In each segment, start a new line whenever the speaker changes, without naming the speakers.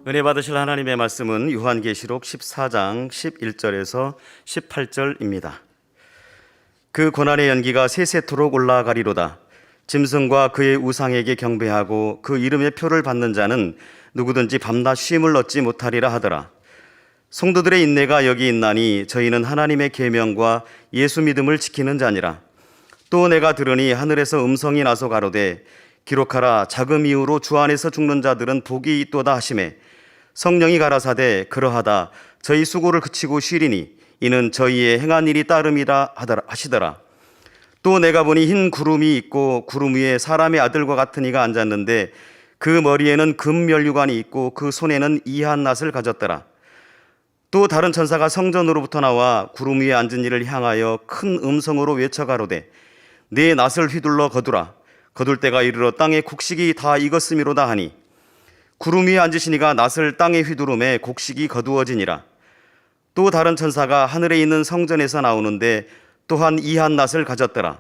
은혜 받으실 하나님의 말씀은 요한계시록 14장 11절에서 18절입니다. 그 고난의 연기가 세세토록 올라가리로다. 짐승과 그의 우상에게 경배하고 그 이름의 표를 받는 자는 누구든지 밤낮 쉼을 얻지 못하리라 하더라. 성도들의 인내가 여기 있나니 저희는 하나님의 계명과 예수 믿음을 지키는 자니라. 또 내가 들으니 하늘에서 음성이 나서 가로되 기록하라. 자금 이후로 주 안에서 죽는 자들은 복이 있도다 하시매 성령이 가라사대 그러하다. 저희 수고를 그치고 쉬리니 이는 저희의 행한 일이 따름이라 하시더라. 또 내가 보니 흰 구름이 있고 구름 위에 사람의 아들과 같은 이가 앉았는데 그 머리에는 금면류관이 있고 그 손에는 이한 낫을 가졌더라. 또 다른 천사가 성전으로부터 나와 구름 위에 앉은 이를 향하여 큰 음성으로 외쳐 가로되 네 낫을 휘둘러 거두라. 거둘 때가 이르러 땅의 곡식이 다 익었음이로다 하니 구름 위에 앉으시니가 낫을 땅에 휘두르매 곡식이 거두어지니라. 또 다른 천사가 하늘에 있는 성전에서 나오는데 또한 이한 낫을 가졌더라.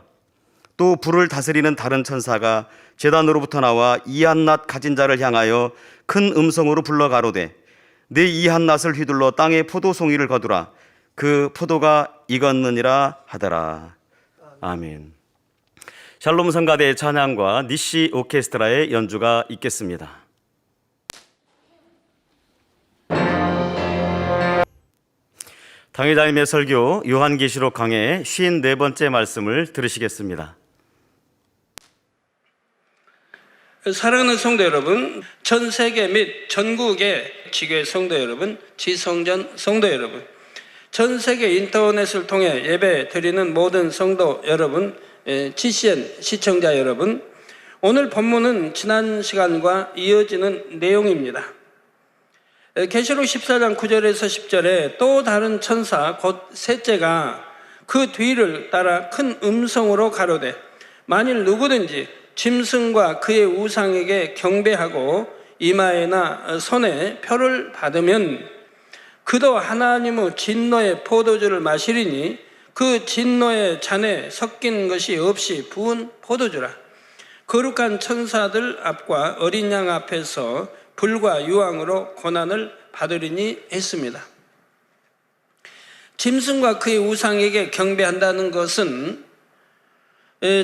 또 불을 다스리는 다른 천사가 제단으로부터 나와 이한 낫 가진 자를 향하여 큰 음성으로 불러 가로되 네 이한 낫을 휘둘러 땅에 포도송이를 거두라. 그 포도가 익었느니라 하더라. 아멘. 샬롬 성가대의 찬양과 니시 오케스트라의 연주가 있겠습니다. 당회장님의 설교 요한계시록 강해 54번째 말씀을 들으시겠습니다.
사랑하는 성도 여러분, 전 세계 및 전국의 지교회 성도 여러분, 지성전 성도 여러분, 전 세계 인터넷을 통해 예배 드리는 모든 성도 여러분, GCN 시청자 여러분, 오늘 본문은 지난 시간과 이어지는 내용입니다. 계시록 14장 9절에서 10절에 또 다른 천사 곧 셋째가 그 뒤를 따라 큰 음성으로 가로되 만일 누구든지 짐승과 그의 우상에게 경배하고 이마에나 손에 표를 받으면 그도 하나님의 진노의 포도주를 마시리니 그 진노의 잔에 섞인 것이 없이 부은 포도주라. 거룩한 천사들 앞과 어린 양 앞에서 불과 유황으로 고난을 받으리니 했습니다. 짐승과 그의 우상에게 경배한다는 것은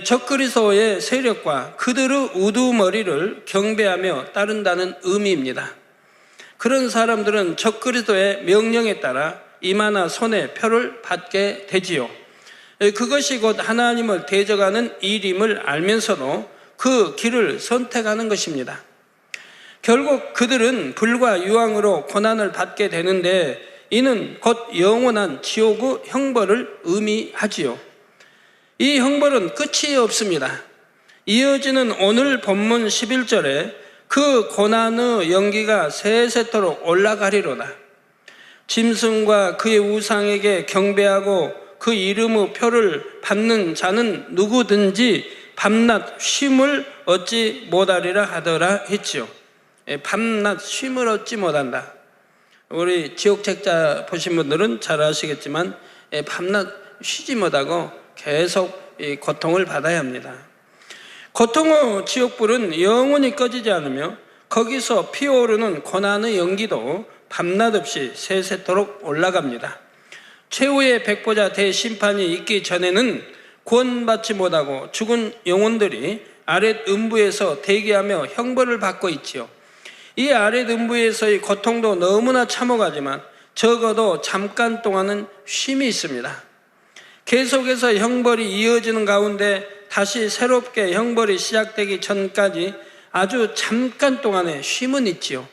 적그리스도의 세력과 그들의 우두머리를 경배하며 따른다는 의미입니다. 그런 사람들은 적그리스도의 명령에 따라 이마나 손에 표를 받게 되지요. 그것이 곧 하나님을 대적하는 일임을 알면서도 그 길을 선택하는 것입니다. 결국 그들은 불과 유황으로 고난을 받게 되는데 이는 곧 영원한 지옥의 형벌을 의미하지요. 이 형벌은 끝이 없습니다. 이어지는 오늘 본문 11절에 그 고난의 연기가 세세토록 올라가리로다. 짐승과 그의 우상에게 경배하고 그 이름의 표를 받는 자는 누구든지 밤낮 쉼을 얻지 못하리라 하더라 했지요. 밤낮 쉼을 얻지 못한다. 우리 지옥책자 보신 분들은 잘 아시겠지만 밤낮 쉬지 못하고 계속 고통을 받아야 합니다. 고통의 지옥불은 영원히 꺼지지 않으며 거기서 피어오르는 고난의 연기도 밤낮 없이 세세토록 올라갑니다. 최후의 백보자 대심판이 있기 전에는 구원받지 못하고 죽은 영혼들이 아랫 음부에서 대기하며 형벌을 받고 있지요. 이 아랫 음부에서의 고통도 너무나 참혹하지만 적어도 잠깐 동안은 쉼이 있습니다. 계속해서 형벌이 이어지는 가운데 다시 새롭게 형벌이 시작되기 전까지 아주 잠깐 동안의 쉼은 있지요.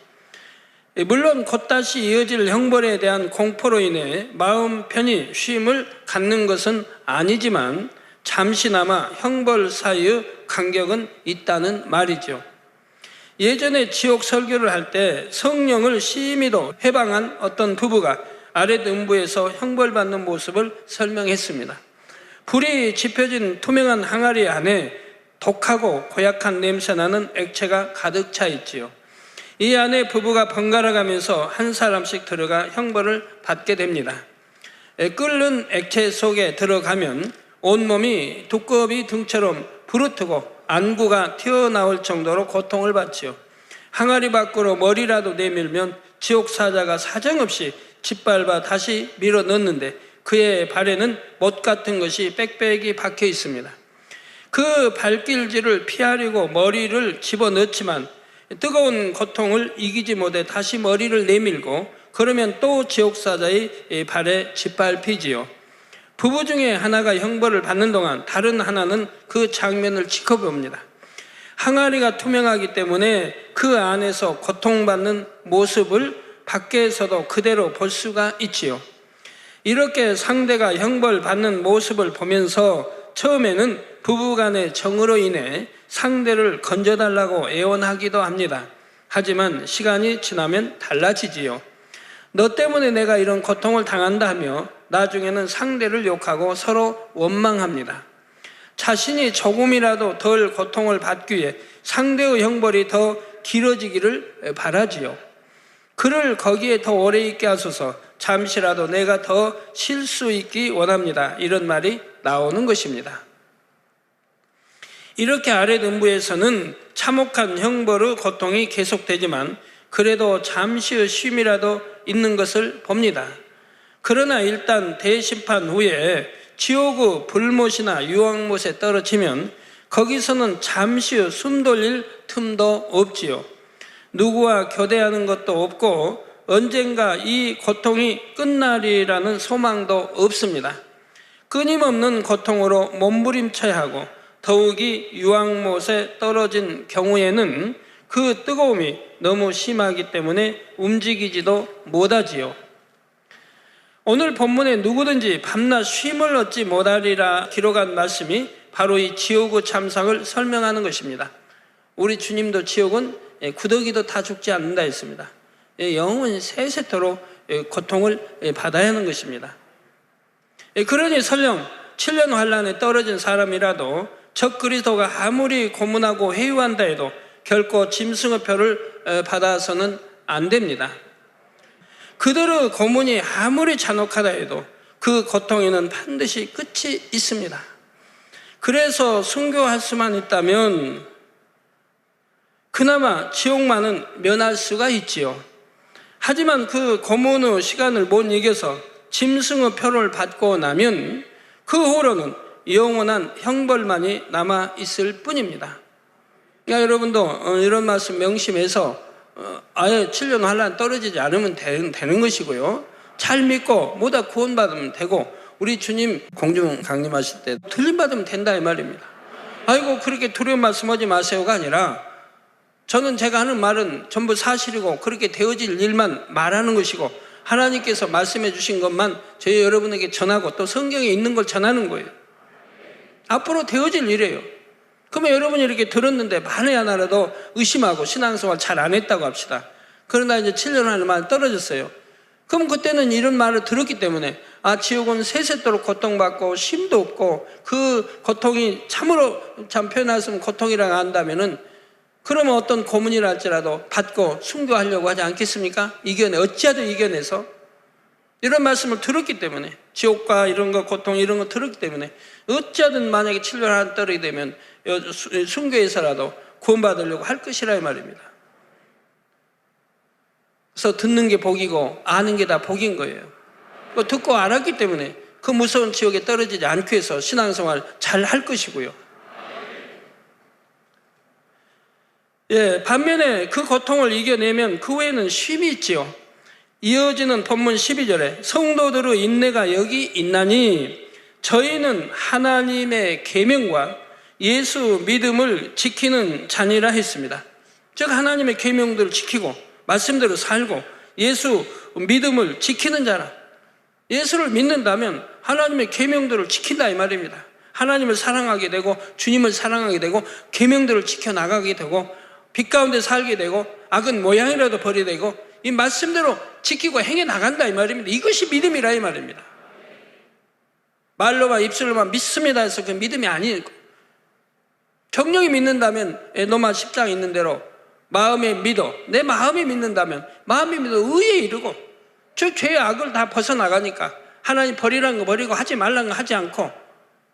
물론 곧 다시 이어질 형벌에 대한 공포로 인해 마음 편히 쉼을 갖는 것은 아니지만 잠시나마 형벌 사이의 간격은 있다는 말이죠. 예전에 지옥 설교를 할 때 성령을 심히도 해방한 어떤 부부가 아랫 음부에서 형벌받는 모습을 설명했습니다. 불이 지펴진 투명한 항아리 안에 독하고 고약한 냄새나는 액체가 가득 차 있지요. 이 안에 부부가 번갈아 가면서 한 사람씩 들어가 형벌을 받게 됩니다. 끓는 액체 속에 들어가면 온몸이 두꺼비 등처럼 부르트고 안구가 튀어나올 정도로 고통을 받지요. 항아리 밖으로 머리라도 내밀면 지옥 사자가 사정없이 짓밟아 다시 밀어 넣는데 그의 발에는 못 같은 것이 빽빽이 박혀 있습니다. 그 발길질을 피하려고 머리를 집어넣지만 뜨거운 고통을 이기지 못해 다시 머리를 내밀고 그러면 또 지옥 사자의 발에 짓밟히지요. 부부 중에 하나가 형벌을 받는 동안 다른 하나는 그 장면을 지켜봅니다. 항아리가 투명하기 때문에 그 안에서 고통받는 모습을 밖에서도 그대로 볼 수가 있지요. 이렇게 상대가 형벌받는 모습을 보면서 처음에는 부부간의 정으로 인해 상대를 건져달라고 애원하기도 합니다. 하지만 시간이 지나면 달라지지요. 너 때문에 내가 이런 고통을 당한다 하며 나중에는 상대를 욕하고 서로 원망합니다. 자신이 조금이라도 덜 고통을 받기 위해 상대의 형벌이 더 길어지기를 바라지요. 그를 거기에 더 오래 있게 하소서. 잠시라도 내가 더 쉴 수 있기 원합니다. 이런 말이 나오는 것입니다. 이렇게 아랫음부에서는 참혹한 형벌의 고통이 계속되지만 그래도 잠시의 쉼이라도 있는 것을 봅니다. 그러나 일단 대심판 후에 지옥의 불못이나 유황못에 떨어지면 거기서는 잠시의 숨 돌릴 틈도 없지요. 누구와 교대하는 것도 없고 언젠가 이 고통이 끝나리라는 소망도 없습니다. 끊임없는 고통으로 몸부림쳐야 하고 더욱이 유황못에 떨어진 경우에는 그 뜨거움이 너무 심하기 때문에 움직이지도 못하지요. 오늘 본문에 누구든지 밤낮 쉼을 얻지 못하리라 기록한 말씀이 바로 이 지옥의 참상을 설명하는 것입니다. 우리 주님도 지옥은 구더기도 다 죽지 않는다 했습니다. 영원히 세세토록 고통을 받아야 하는 것입니다. 그러니 설령 7년 환란에 떨어진 사람이라도 적 그리스도가 아무리 고문하고 회유한다 해도 결코 짐승의 표를 받아서는 안 됩니다. 그들의 고문이 아무리 잔혹하다 해도 그 고통에는 반드시 끝이 있습니다. 그래서 순교할 수만 있다면 그나마 지옥만은 면할 수가 있지요. 하지만 그 고문의 시간을 못 이겨서 짐승의 표를 받고 나면 그 후로는 영원한 형벌만이 남아 있을 뿐입니다. 그러니까 여러분도 이런 말씀 명심해서 아예 7년 환란 떨어지지 않으면 되는 것이고요. 잘 믿고 모두 구원받으면 되고 우리 주님 공중 강림하실 때 들림받으면 된다 이 말입니다. 아이고 그렇게 두려운 말씀하지 마세요가 아니라 저는 제가 하는 말은 전부 사실이고 그렇게 되어질 일만 말하는 것이고 하나님께서 말씀해 주신 것만 저희 여러분에게 전하고 또 성경에 있는 걸 전하는 거예요. 앞으로 되어질 일이에요. 그러면 여러분이 이렇게 들었는데 만에 하나라도 의심하고 신앙생활 잘 안 했다고 합시다. 그러나 이제 7년 안에 떨어졌어요. 그럼 그때는 이런 말을 들었기 때문에 지옥은 세세토록 고통받고 쉼도 없고 그 고통이 참으로 참 표현했으면 고통이라고 한다면은 그러면 어떤 고문이라 할지라도 받고 순교하려고 하지 않겠습니까? 어찌하든 이겨내서 이런 말씀을 들었기 때문에 지옥과 이런 거 고통 이런 거 들었기 때문에 어찌하든 만약에 7년 안 떨어지게 되면 순교해서라도 구원받으려고 할 것이라 이 말입니다. 그래서 듣는 게 복이고 아는 게 다 복인 거예요. 듣고 알았기 때문에 그 무서운 지옥에 떨어지지 않기 위해서 신앙생활 잘 할 것이고요. 반면에 그 고통을 이겨내면 그 후에는 쉼이 있지요. 이어지는 본문 12절에 성도들의 인내가 여기 있나니 저희는 하나님의 계명과 예수 믿음을 지키는 자니라 했습니다. 즉 하나님의 계명들을 지키고 말씀대로 살고 예수 믿음을 지키는 자라. 예수를 믿는다면 하나님의 계명들을 지킨다 이 말입니다. 하나님을 사랑하게 되고 주님을 사랑하게 되고 계명들을 지켜나가게 되고 빛 가운데 살게 되고 악은 모양이라도 버리게 되고 이 말씀대로 지키고 행해 나간다 이 말입니다. 이것이 믿음이라 이 말입니다. 말로만 입술로만 믿습니다 해서 그 믿음이 아니고 정령이 믿는다면 로마 10장에 있는 대로 마음에 믿어 내 마음이 믿는다면 마음이 믿어 의에 이르고 저 죄의 악을 다 벗어나가니까 하나님 버리라는 거 버리고 하지 말라는 거 하지 않고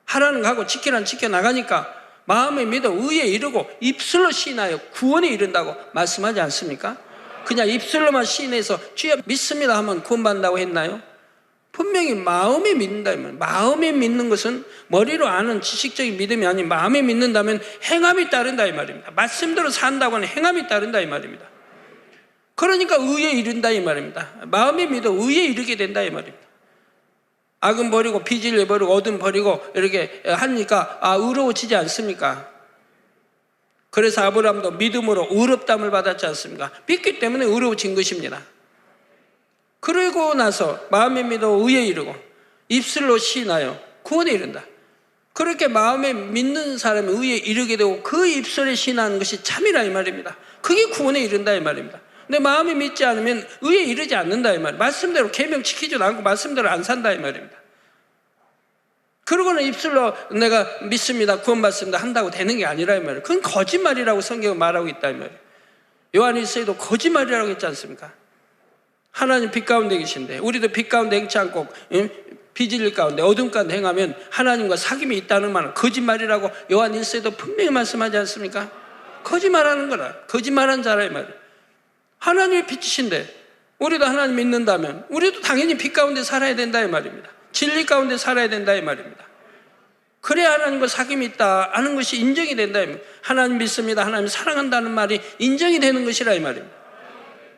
하라는 거 하고 지키라는 거 지켜나가니까 마음에 믿어 의에 이르고 입술로 시인하여 구원에 이른다고 말씀하지 않습니까? 그냥 입술로만 시인해서 주여 믿습니다 하면 구원받는다고 했나요? 분명히 마음에 믿는다. 마음에 믿는 것은 머리로 아는 지식적인 믿음이 아닌 마음에 믿는다면 행함이 따른다 이 말입니다. 말씀대로 산다고 하는 행함이 따른다 이 말입니다. 그러니까 의에 이른다 이 말입니다. 마음에 믿어 의에 이르게 된다 이 말입니다. 악은 버리고 비질을 버리고 어둠 버리고 이렇게 하니까 의로워지지 않습니까? 그래서 아브라함도 믿음으로 의롭다함을 받았지 않습니까? 믿기 때문에 의로워진 것입니다. 그러고 나서 마음에 믿어 의에 이르고 입술로 시인하여 구원에 이른다. 그렇게 마음에 믿는 사람이 의에 이르게 되고 그 입술에 시인하는 것이 참이라 이 말입니다. 그게 구원에 이른다 이 말입니다. 근데 마음에 믿지 않으면 의에 이르지 않는다 이 말입니다. 말씀대로 계명 지키지도 않고 말씀대로 안 산다 이 말입니다. 그러고는 입술로 내가 믿습니다, 구원받습니다 한다고 되는 게 아니라 이 말이에요. 그건 거짓말이라고 성경은 말하고 있다 이 말이에요. 요한일서에도 거짓말이라고 했지 않습니까? 하나님 빛 가운데 계신데 우리도 빛 가운데 행치 않고 비질 가운데 어둠 가운데 행하면 하나님과 사귐이 있다는 말은 거짓말이라고 요한일서에도 분명히 말씀하지 않습니까? 거짓말하는 거라. 거짓말한 자라 이 말이에요. 하나님의 빛이신데 우리도 하나님 믿는다면 우리도 당연히 빛 가운데 살아야 된다 이 말입니다. 진리 가운데 살아야 된다 이 말입니다. 그래야 하나님과 사귐이 있다 하는 것이 인정이 된다 이 말입니다. 하나님 믿습니다, 하나님 사랑한다는 말이 인정이 되는 것이라 이 말입니다.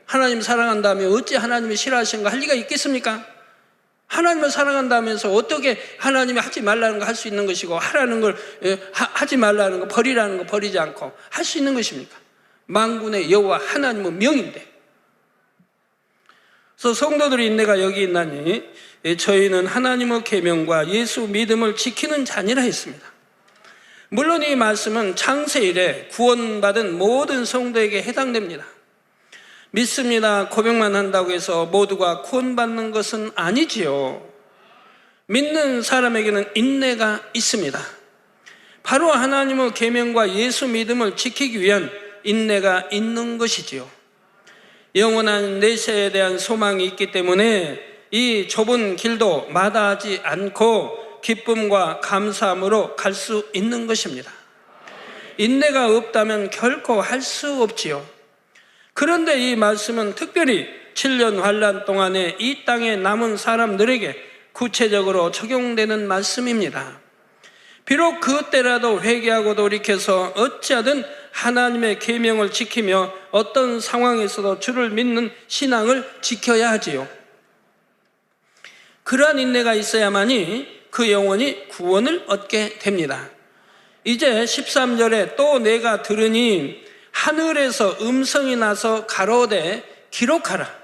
하나님 사랑한다면 어찌 하나님이 싫어하시는 거 할 리가 있겠습니까? 하나님을 사랑한다면서 어떻게 하나님이 하지 말라는 거 할 수 있는 것이고 하라는 걸 하지 말라는 거 버리라는 거 버리지 않고 할 수 있는 것입니까? 만군의 여호와 하나님은 명인데. 그래서 성도들의 인내가 여기 있나니 저희는 하나님의 계명과 예수 믿음을 지키는 자니라 했습니다. 물론 이 말씀은 창세 이래 구원받은 모든 성도에게 해당됩니다. 믿습니다 고백만 한다고 해서 모두가 구원받는 것은 아니지요. 믿는 사람에게는 인내가 있습니다. 바로 하나님의 계명과 예수 믿음을 지키기 위한 인내가 있는 것이지요. 영원한 내세에 대한 소망이 있기 때문에 이 좁은 길도 마다하지 않고 기쁨과 감사함으로 갈 수 있는 것입니다. 인내가 없다면 결코 할 수 없지요. 그런데 이 말씀은 특별히 7년 환난 동안에 이 땅에 남은 사람들에게 구체적으로 적용되는 말씀입니다. 비록 그때라도 회개하고 돌이켜서 어찌하든 하나님의 계명을 지키며 어떤 상황에서도 주를 믿는 신앙을 지켜야 하지요. 그러한 인내가 있어야만이 그 영혼이 구원을 얻게 됩니다. 이제 13절에 또 내가 들으니 하늘에서 음성이 나서 가로되 기록하라.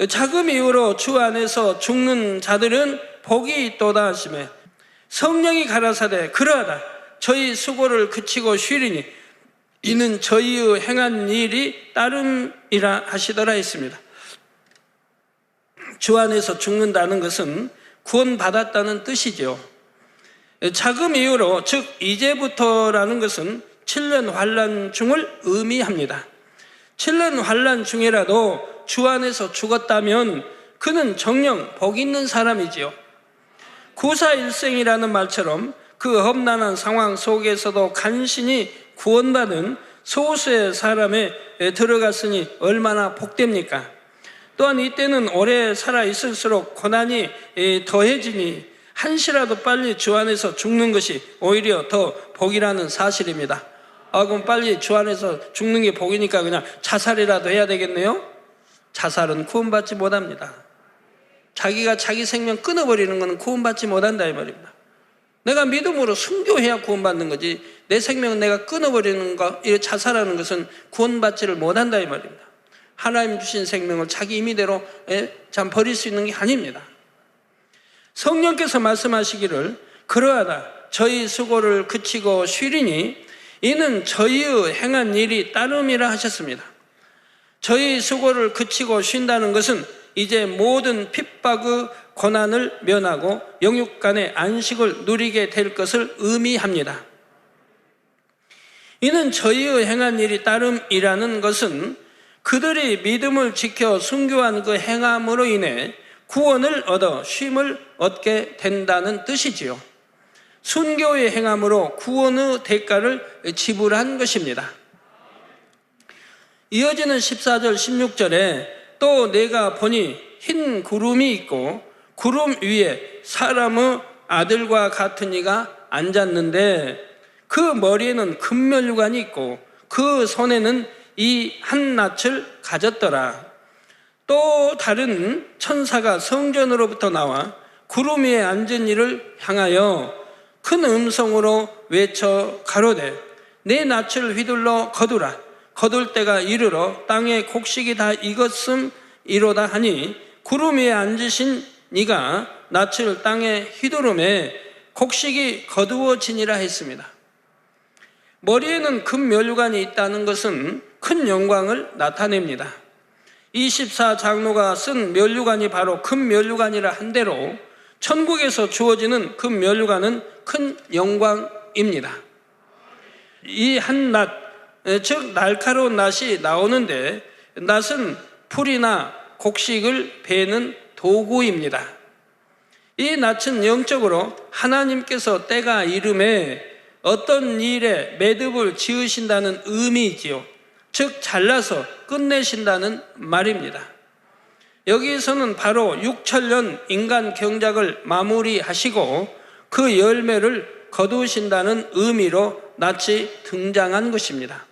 자금 이후로 주 안에서 죽는 자들은 복이 있도다 하시매 성령이 가라사대 그러하다 저희 수고를 그치고 쉬리니 이는 저희의 행한 일이 따름이라 하시더라 했습니다. 주 안에서 죽는다는 것은 구원받았다는 뜻이죠. 자금 이후로 즉 이제부터라는 것은 7년 환난 중을 의미합니다. 7년 환난 중이라도 주 안에서 죽었다면 그는 정녕 복 있는 사람이지요. 구사일생이라는 말처럼 그 험난한 상황 속에서도 간신히 구원받은 소수의 사람에 들어갔으니 얼마나 복됩니까? 또한 이때는 오래 살아있을수록 고난이 더해지니 한시라도 빨리 주 안에서 죽는 것이 오히려 더 복이라는 사실입니다. 그럼 빨리 주 안에서 죽는 게 복이니까 그냥 자살이라도 해야 되겠네요? 자살은 구원받지 못합니다. 자기가 자기 생명 끊어버리는 것은 구원받지 못한다 이 말입니다. 내가 믿음으로 순교해야 구원받는 거지 내 생명을 내가 끊어버리는 거, 자살하는 것은 구원받지를 못한다 이 말입니다. 하나님 주신 생명을 자기 임의대로 참 버릴 수 있는 게 아닙니다. 성령께서 말씀하시기를 그러하다 저희 수고를 그치고 쉬리니 이는 저희의 행한 일이 따름이라 하셨습니다. 저희 수고를 그치고 쉰다는 것은 이제 모든 핍박의 고난을 면하고 영육간의 안식을 누리게 될 것을 의미합니다. 이는 저희의 행한 일이 따름이라는 것은 그들이 믿음을 지켜 순교한 그 행함으로 인해 구원을 얻어 쉼을 얻게 된다는 뜻이지요. 순교의 행함으로 구원의 대가를 지불한 것입니다. 이어지는 14절 16절에 또 내가 보니 흰 구름이 있고 구름 위에 사람의 아들과 같은 이가 앉았는데 그 머리에는 금면류관이 있고 그 손에는 이 한 낯을 가졌더라. 또 다른 천사가 성전으로부터 나와 구름 위에 앉은 이를 향하여 큰 음성으로 외쳐 가로되 내 낯을 휘둘러 거두라. 거둘 때가 이르러 땅에 곡식이 다 익었음이로다 하니 구름 위에 앉으신 이가 낯을 땅에 휘두르매 곡식이 거두어지니라 했습니다. 머리에는 금면류관이 있다는 것은 큰 영광을 나타냅니다. 24장로가 쓴 면류관이 바로 금면류관이라 한 대로 천국에서 주어지는 금면류관은 큰 영광입니다. 이 한 낫, 즉 날카로운 낫이 나오는데 낫은 풀이나 곡식을 베는 도구입니다. 이 낫은 영적으로 하나님께서 때가 이름에 어떤 일에 매듭을 지으신다는 의미이지요. 즉 잘라서 끝내신다는 말입니다. 여기에서는 바로 6천년 인간 경작을 마무리하시고 그 열매를 거두신다는 의미로 낫이 등장한 것입니다.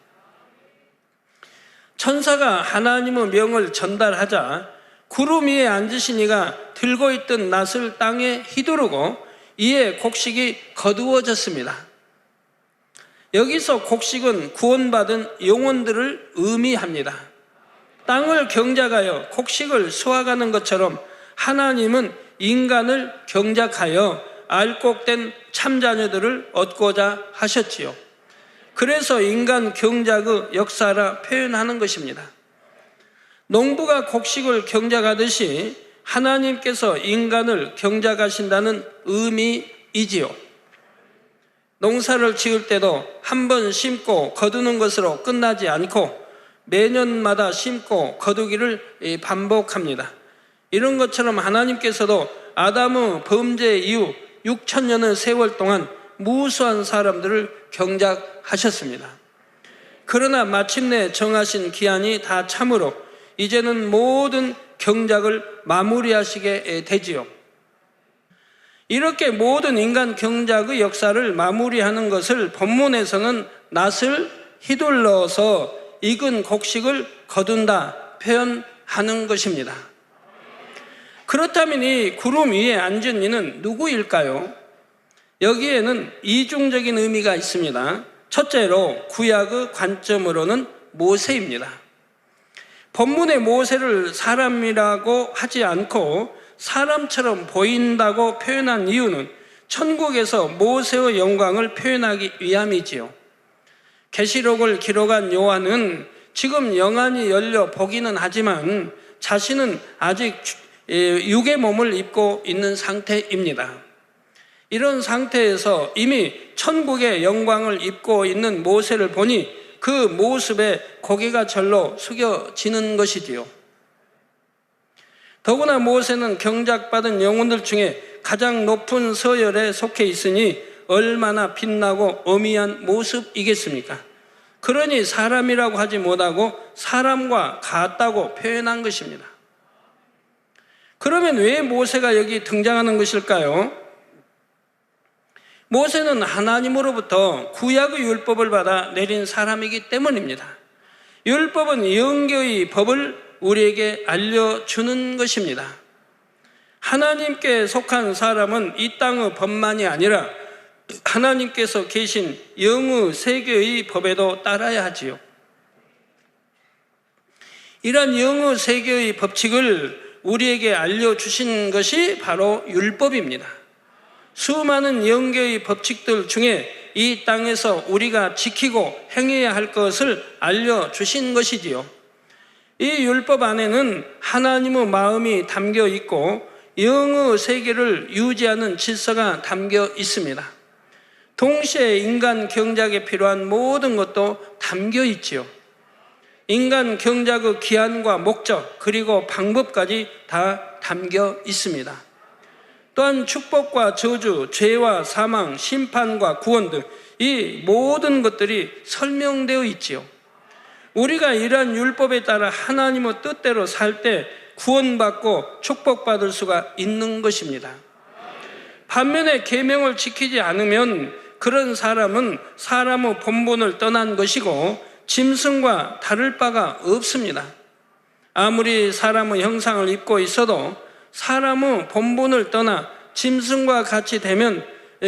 천사가 하나님의 명을 전달하자 구름 위에 앉으신 이가 들고 있던 낫을 땅에 휘두르고 이에 곡식이 거두어졌습니다. 여기서 곡식은 구원받은 영혼들을 의미합니다. 땅을 경작하여 곡식을 수확하는 것처럼 하나님은 인간을 경작하여 알곡된 참자녀들을 얻고자 하셨지요. 그래서 인간 경작의 역사라 표현하는 것입니다. 농부가 곡식을 경작하듯이 하나님께서 인간을 경작하신다는 의미이지요. 농사를 지을 때도 한 번 심고 거두는 것으로 끝나지 않고 매년마다 심고 거두기를 반복합니다. 이런 것처럼 하나님께서도 아담의 범죄 이후 6천년의 세월 동안 무수한 사람들을 경작하셨습니다. 그러나 마침내 정하신 기한이 다 참으로 이제는 모든 경작을 마무리하시게 되지요. 이렇게 모든 인간 경작의 역사를 마무리하는 것을 본문에서는 낫을 휘둘러서 익은 곡식을 거둔다 표현하는 것입니다. 그렇다면 이 구름 위에 앉은 이는 누구일까요? 여기에는 이중적인 의미가 있습니다. 첫째로 구약의 관점으로는 모세입니다. 본문의 모세를 사람이라고 하지 않고 사람처럼 보인다고 표현한 이유는 천국에서 모세의 영광을 표현하기 위함이지요. 계시록을 기록한 요한은 지금 영안이 열려 보기는 하지만 자신은 아직 육의 몸을 입고 있는 상태입니다. 이런 상태에서 이미 천국의 영광을 입고 있는 모세를 보니 그 모습에 고개가 절로 숙여지는 것이지요. 더구나 모세는 경작받은 영혼들 중에 가장 높은 서열에 속해 있으니 얼마나 빛나고 어미한 모습이겠습니까? 그러니 사람이라고 하지 못하고 사람과 같다고 표현한 것입니다. 그러면 왜 모세가 여기 등장하는 것일까요? 모세는 하나님으로부터 구약의 율법을 받아 내린 사람이기 때문입니다. 율법은 영계의 법을 우리에게 알려주는 것입니다. 하나님께 속한 사람은 이 땅의 법만이 아니라 하나님께서 계신 영의 세계의 법에도 따라야 하지요. 이러한 영의 세계의 법칙을 우리에게 알려주신 것이 바로 율법입니다. 수많은 영계의 법칙들 중에 이 땅에서 우리가 지키고 행해야 할 것을 알려주신 것이지요. 이 율법 안에는 하나님의 마음이 담겨 있고 영의 세계를 유지하는 질서가 담겨 있습니다. 동시에 인간 경작에 필요한 모든 것도 담겨 있지요. 인간 경작의 기한과 목적 그리고 방법까지 다 담겨 있습니다. 또한 축복과 저주, 죄와 사망, 심판과 구원 등 이 모든 것들이 설명되어 있지요. 우리가 이러한 율법에 따라 하나님의 뜻대로 살 때 구원받고 축복받을 수가 있는 것입니다. 반면에 계명을 지키지 않으면 그런 사람은 사람의 본분을 떠난 것이고 짐승과 다를 바가 없습니다. 아무리 사람의 형상을 입고 있어도 사람의 본분을 떠나 짐승과 같이 되면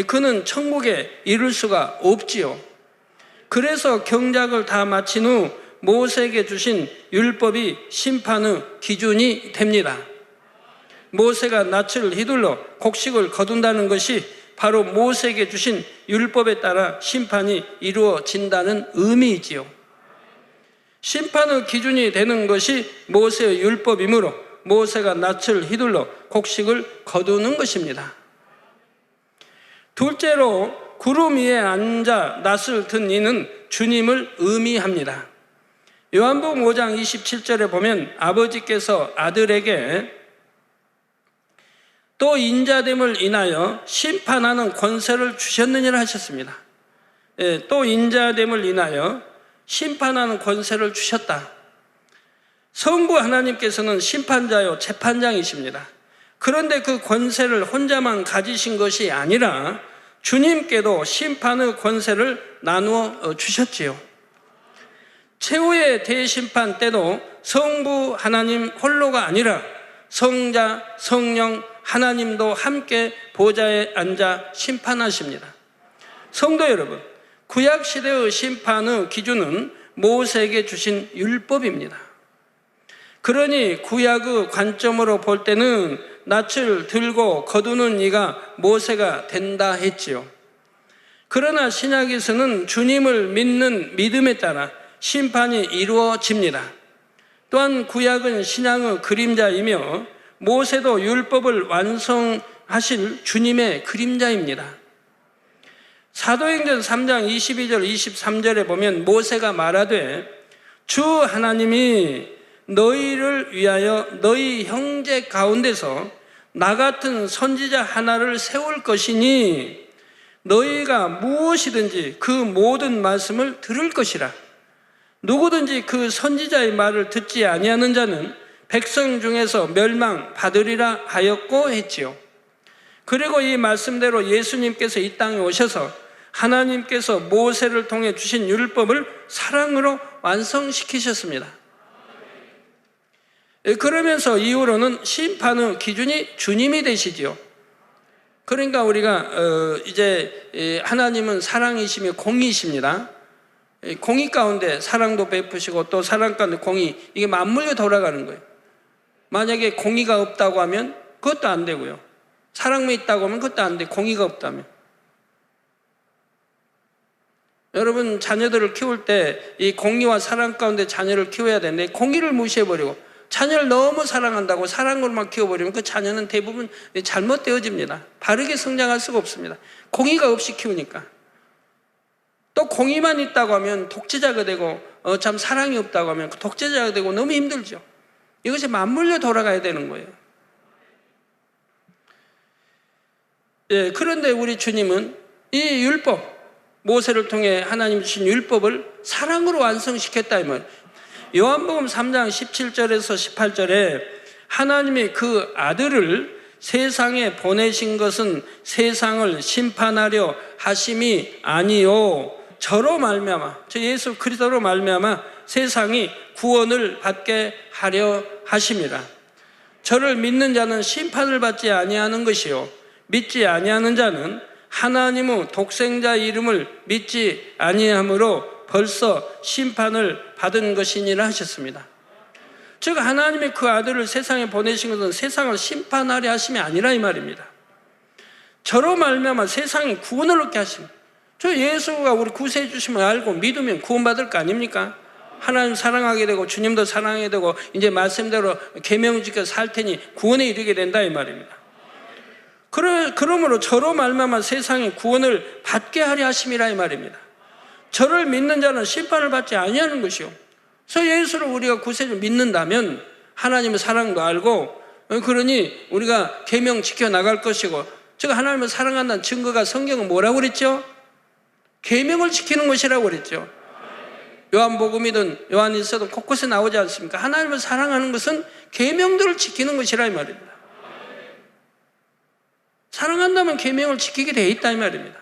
그는 천국에 이를 수가 없지요. 그래서 경작을 다 마친 후 모세에게 주신 율법이 심판의 기준이 됩니다. 모세가 낯을 휘둘러 곡식을 거둔다는 것이 바로 모세에게 주신 율법에 따라 심판이 이루어진다는 의미이지요. 심판의 기준이 되는 것이 모세의 율법이므로 모세가 낯을 휘둘러 곡식을 거두는 것입니다. 둘째로 구름 위에 앉아 낯을 든 이는 주님을 의미합니다. 요한복음 5장 27절에 보면 아버지께서 아들에게 또 인자됨을 인하여 심판하는 권세를 주셨느니라 하셨습니다. 또 인자됨을 인하여 심판하는 권세를 주셨다. 성부 하나님께서는 심판자요 재판장이십니다. 그런데 그 권세를 혼자만 가지신 것이 아니라 주님께도 심판의 권세를 나누어 주셨지요. 최후의 대심판 때도 성부 하나님 홀로가 아니라 성자, 성령, 하나님도 함께 보좌에 앉아 심판하십니다. 성도 여러분, 구약시대의 심판의 기준은 모세에게 주신 율법입니다. 그러니 구약의 관점으로 볼 때는 낯을 들고 거두는 이가 모세가 된다 했지요. 그러나 신약에서는 주님을 믿는 믿음에 따라 심판이 이루어집니다. 또한 구약은 신앙의 그림자이며 모세도 율법을 완성하실 주님의 그림자입니다. 사도행전 3장 22절 23절에 보면 모세가 말하되 주 하나님이 너희를 위하여 너희 형제 가운데서 나 같은 선지자 하나를 세울 것이니 너희가 무엇이든지 그 모든 말씀을 들을 것이라. 누구든지 그 선지자의 말을 듣지 아니하는 자는 백성 중에서 멸망받으리라 하였고 했지요. 그리고 이 말씀대로 예수님께서 이 땅에 오셔서 하나님께서 모세를 통해 주신 율법을 사랑으로 완성시키셨습니다. 그러면서 이후로는 심판의 기준이 주님이 되시지요. 그러니까 우리가 이제 하나님은 사랑이시며 공의이십니다. 공의 가운데 사랑도 베푸시고 또 사랑 가운데 공의, 이게 맞물려 돌아가는 거예요. 만약에 공의가 없다고 하면 그것도 안 되고요. 사랑만 있다고 하면 그것도 안 돼. 공의가 없다면. 여러분 자녀들을 키울 때 이 공의와 사랑 가운데 자녀를 키워야 되는데 공의를 무시해버리고 자녀를 너무 사랑한다고 사랑으로만 키워버리면 그 자녀는 대부분 잘못되어집니다. 바르게 성장할 수가 없습니다. 공의가 없이 키우니까. 또 공의만 있다고 하면 독재자가 되고 참 사랑이 없다고 하면 독재자가 되고 너무 힘들죠. 이것이 맞물려 돌아가야 되는 거예요. 그런데 우리 주님은 이 율법, 모세를 통해 하나님 주신 율법을 사랑으로 완성시켰다 이 말. 요한복음 3장 17절에서 18절에 하나님이 그 아들을 세상에 보내신 것은 세상을 심판하려 하심이 아니요 저로 말미암아, 저 예수 그리스도로 말미암아 세상이 구원을 받게 하려 하심이라. 저를 믿는 자는 심판을 받지 아니하는 것이요 믿지 아니하는 자는 하나님의 독생자 이름을 믿지 아니함으로 벌써 심판을 받은 것이니라 하셨습니다. 즉 하나님의 그 아들을 세상에 보내신 것은 세상을 심판하려 하심이 아니라 이 말입니다. 저로 말미암아 세상이 구원을 얻게 하십니다. 저 예수가 우리 구세해 주심을 알고 믿으면 구원받을 거 아닙니까? 하나님 사랑하게 되고 주님도 사랑하게 되고 이제 말씀대로 계명 지켜 살 테니 구원에 이르게 된다 이 말입니다. 그러므로 저로 말미암아 세상이 구원을 받게 하려 하심이라 이 말입니다. 저를 믿는 자는 심판을 받지 아니하는 것이요. 그래서 예수를 우리가 구세주 믿는다면 하나님의 사랑도 알고 그러니 우리가 계명 지켜나갈 것이고, 제가 하나님을 사랑한다는 증거가 성경은 뭐라고 그랬죠? 계명을 지키는 것이라고 그랬죠. 요한복음이든 요한일서든 곳곳에 나오지 않습니까? 하나님을 사랑하는 것은 계명들을 지키는 것이라 이 말입니다. 사랑한다면 계명을 지키게 돼 있다 이 말입니다.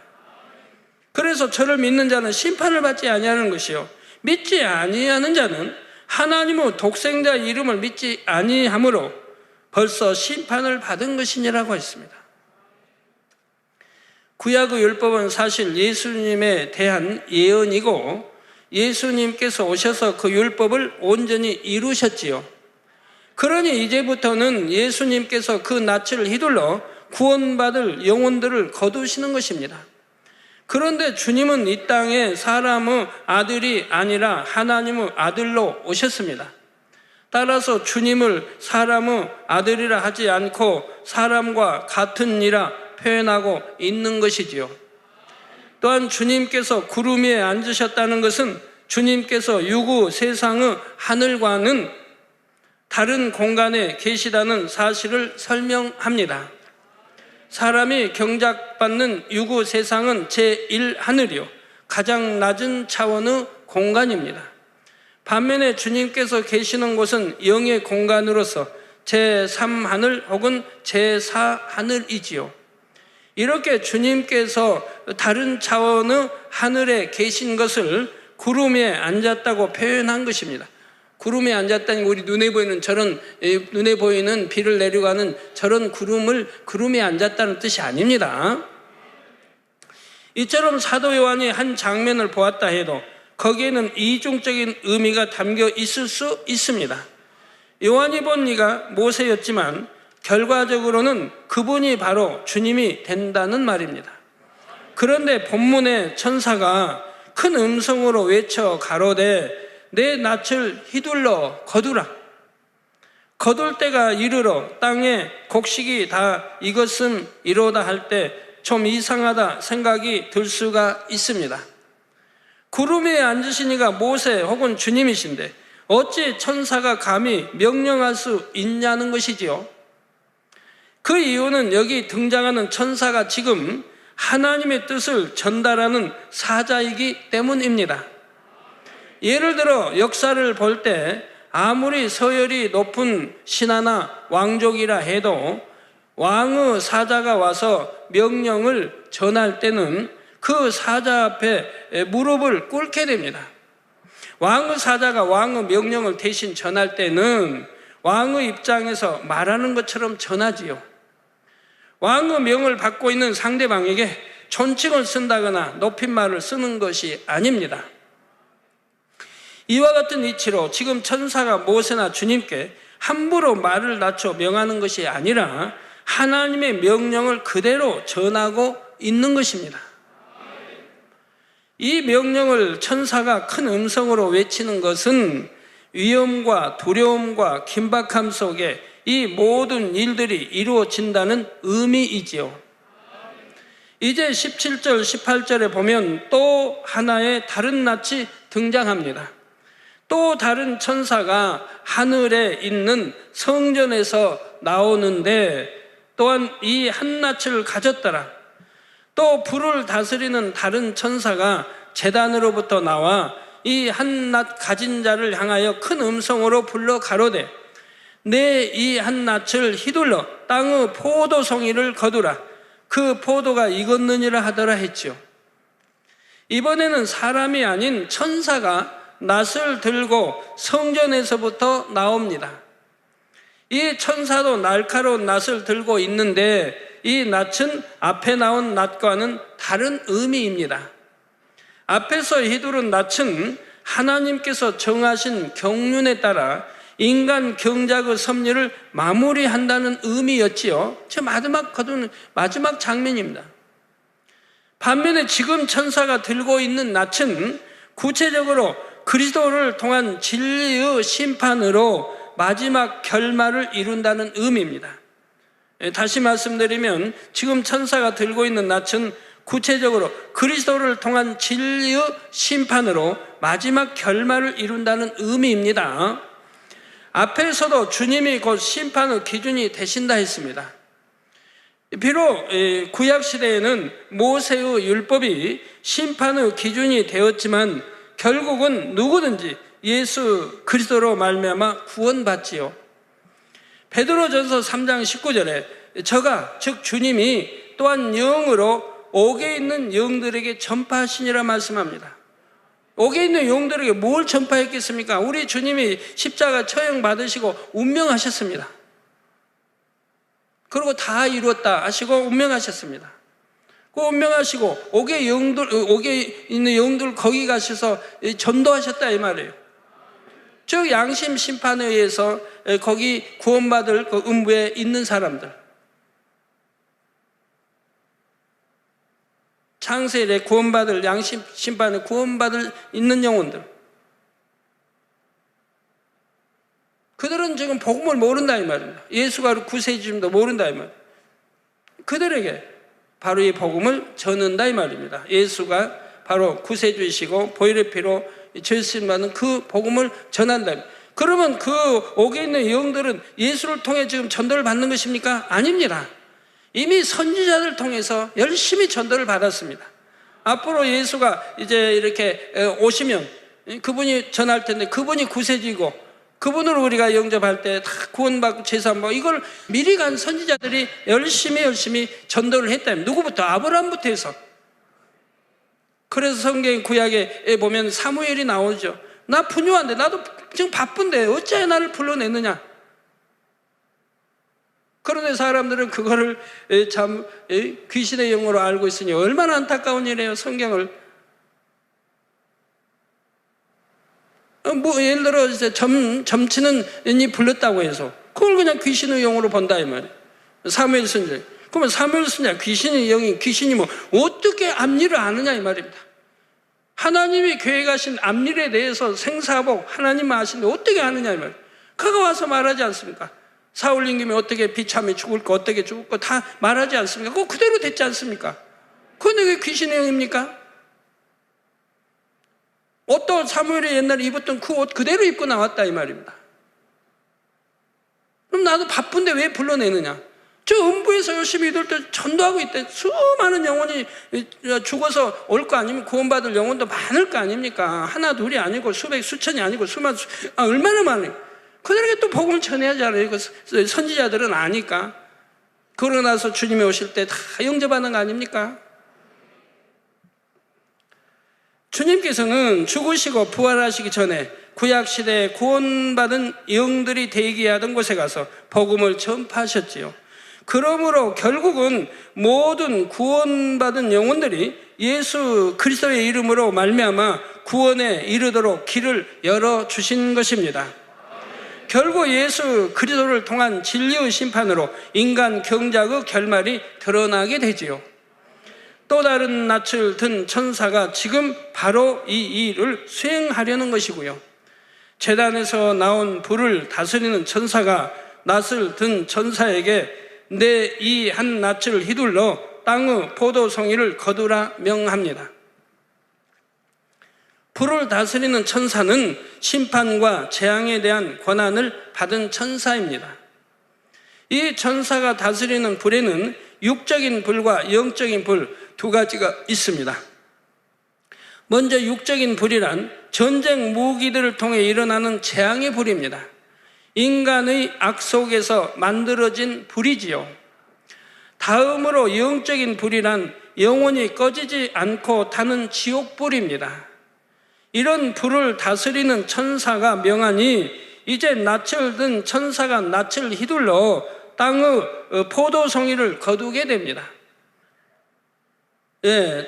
그래서 저를 믿는 자는 심판을 받지 아니하는 것이요, 믿지 아니하는 자는 하나님의 독생자 이름을 믿지 아니하므로 벌써 심판을 받은 것이니라고 했습니다. 구약의 율법은 사실 예수님에 대한 예언이고, 예수님께서 오셔서 그 율법을 온전히 이루셨지요. 그러니 이제부터는 예수님께서 그 낯을 휘둘러 구원받을 영혼들을 거두시는 것입니다. 그런데 주님은 이 땅에 사람의 아들이 아니라 하나님의 아들로 오셨습니다. 따라서 주님을 사람의 아들이라 하지 않고 사람과 같은 이라 표현하고 있는 것이지요. 또한 주님께서 구름 위에 앉으셨다는 것은 주님께서 유구 세상의 하늘과는 다른 공간에 계시다는 사실을 설명합니다. 사람이 경작받는 유구 세상은 제1하늘이요, 가장 낮은 차원의 공간입니다. 반면에 주님께서 계시는 곳은 영의 공간으로서 제3하늘 혹은 제4하늘이지요. 이렇게 주님께서 다른 차원의 하늘에 계신 것을 구름 위에 앉았다고 표현한 것입니다. 구름에 앉았다니 우리 눈에 보이는 저런, 눈에 보이는 비를 내려가는 저런 구름을 구름에 앉았다는 뜻이 아닙니다. 이처럼 사도 요한이 한 장면을 보았다 해도 거기에는 이중적인 의미가 담겨 있을 수 있습니다. 요한이 본 이가 모세였지만 결과적으로는 그분이 바로 주님이 된다는 말입니다. 그런데 본문의 천사가 큰 음성으로 외쳐 가로되 내 낯을 휘둘러 거두라. 거둘 때가 이르러 땅에 곡식이 다 이것은 이로다 할 때 좀 이상하다 생각이 들 수가 있습니다. 구름 위에 앉으신 이가 모세 혹은 주님이신데 어찌 천사가 감히 명령할 수 있냐는 것이지요. 그 이유는 여기 등장하는 천사가 지금 하나님의 뜻을 전달하는 사자이기 때문입니다. 예를 들어 역사를 볼 때 아무리 서열이 높은 신하나 왕족이라 해도 왕의 사자가 와서 명령을 전할 때는 그 사자 앞에 무릎을 꿇게 됩니다. 왕의 사자가 왕의 명령을 대신 전할 때는 왕의 입장에서 말하는 것처럼 전하지요. 왕의 명을 받고 있는 상대방에게 존칭을 쓴다거나 높임말을 쓰는 것이 아닙니다. 이와 같은 이치로 지금 천사가 모세나 주님께 함부로 말을 낮춰 명하는 것이 아니라 하나님의 명령을 그대로 전하고 있는 것입니다. 이 명령을 천사가 큰 음성으로 외치는 것은 위험과 두려움과 긴박함 속에 이 모든 일들이 이루어진다는 의미이지요. 이제 17절, 18절에 보면 또 하나의 다른 낯이 등장합니다. 또 다른 천사가 하늘에 있는 성전에서 나오는데 또한 이 한낯을 가졌더라. 또 불을 다스리는 다른 천사가 제단으로부터 나와 이 한낱 가진 자를 향하여 큰 음성으로 불러 가로되 내 이 한낯을 휘둘러 땅의 포도송이를 거두라. 그 포도가 익었느니라 하더라 했죠. 이번에는 사람이 아닌 천사가 낫을 들고 성전에서부터 나옵니다. 이 천사도 날카로운 낫을 들고 있는데 이 낫은 앞에 나온 낫과는 다른 의미입니다. 앞에서 휘두른 낫은 하나님께서 정하신 경륜에 따라 인간 경작의 섭리를 마무리한다는 의미였지요. 제 마지막 장면입니다. 반면에 지금 천사가 들고 있는 낫은 구체적으로 그리스도를 통한 진리의 심판으로 마지막 결말을 이룬다는 의미입니다. 다시 말씀드리면 지금 천사가 들고 있는 낫은 구체적으로 그리스도를 통한 진리의 심판으로 마지막 결말을 이룬다는 의미입니다. 앞에서도 주님이 곧 심판의 기준이 되신다 했습니다. 비록 구약 시대에는 모세의 율법이 심판의 기준이 되었지만 결국은 누구든지 예수 그리스도로 말미암아 구원받지요. 베드로전서 3장 19절에 저가 즉 주님이 또한 영으로 옥에 있는 영들에게 전파하시니라 말씀합니다. 옥에 있는 영들에게 뭘 전파했겠습니까? 우리 주님이 십자가 처형 받으시고 운명하셨습니다. 그리고 다 이루었다 하시고 운명하셨습니다. 그 운명하시고 옥에 있는 영들 거기 가셔서 전도하셨다 이 말이에요. 즉 양심 심판에 의해서 거기 구원받을 그 음부에 있는 사람들, 창세일에 구원받을 양심 심판에 구원받을 있는 영혼들, 그들은 지금 복음을 모른다 이 말입니다. 예수가 구세주님도 모른다 이 말. 그들에게 바로 이 복음을 전한다 이 말입니다. 예수가 바로 구세주이시고 보혈의 피로 죄수님 받은 그 복음을 전한다. 그러면 그 옥에 있는 영들은 예수를 통해 지금 전도를 받는 것입니까? 아닙니다. 이미 선지자들 통해서 열심히 전도를 받았습니다. 앞으로 예수가 이제 이렇게 오시면 그분이 전할 텐데 그분이 구세주이고 그분을 우리가 영접할 때 다 구원받고 제사받고 이걸 미리 간 선지자들이 열심히 전도를 했다. 누구부터? 아브라함부터 해서. 그래서 성경 구약에 보면 사무엘이 나오죠. 나 분유한데 나도 지금 바쁜데 어찌해 나를 불러냈느냐. 그런데 사람들은 그거를 참 귀신의 영으로 알고 있으니 얼마나 안타까운 일이에요. 성경을 예를 들어 점치는 이 불렀다고 해서 그걸 그냥 귀신의 영으로 본다 이 말이에요. 사무엘 선지자. 그러면 사무엘 선지자 귀신의 영이 귀신이 뭐 어떻게 앞일을 아느냐 이 말입니다. 하나님이 계획하신 앞일에 대해서 생사복 하나님 아시는데 어떻게 아느냐 이 말이에요. 그가 와서 말하지 않습니까? 사울 임금이 어떻게 비참히 죽을 거 어떻게 죽을 거 다 말하지 않습니까? 그거 그대로 됐지 않습니까? 그건 왜 귀신의 영입니까? 옷도 사무엘이 옛날에 입었던 그 옷 그대로 입고 나왔다 이 말입니다. 그럼 나도 바쁜데 왜 불러내느냐? 저 음부에서 열심히 이들 때 전도하고 있대. 수많은 영혼이 죽어서 올 거 아니면 구원받을 영혼도 많을 거 아닙니까? 하나 둘이 아니고 수백 수천이 아니고 얼마나 많아요. 그들에게 또 복음을 전해야잖아요. 선지자들은 아니까. 그러고 나서 주님이 오실 때 다 영접하는 거 아닙니까? 주님께서는 죽으시고 부활하시기 전에 구약시대에 구원받은 영들이 대기하던 곳에 가서 복음을 전파하셨지요. 그러므로 결국은 모든 구원받은 영혼들이 예수 그리스도의 이름으로 말미암아 구원에 이르도록 길을 열어주신 것입니다. 결국 예수 그리스도를 통한 진리의 심판으로 인간 경작의 결말이 드러나게 되지요. 또 다른 낯을 든 천사가 지금 바로 이 일을 수행하려는 것이고요. 제단에서 나온 불을 다스리는 천사가 낯을 든 천사에게 내 이 한 낯을 휘둘러 땅의 포도송이를 거두라 명합니다. 불을 다스리는 천사는 심판과 재앙에 대한 권한을 받은 천사입니다. 이 천사가 다스리는 불에는 육적인 불과 영적인 불 두 가지가 있습니다. 먼저 육적인 불이란 전쟁 무기들을 통해 일어나는 재앙의 불입니다. 인간의 악 속에서 만들어진 불이지요. 다음으로 영적인 불이란 영원히 꺼지지 않고 타는 지옥불입니다. 이런 불을 다스리는 천사가 명하니 이제 낯을 든 천사가 낯을 휘둘러 땅의 포도송이를 거두게 됩니다.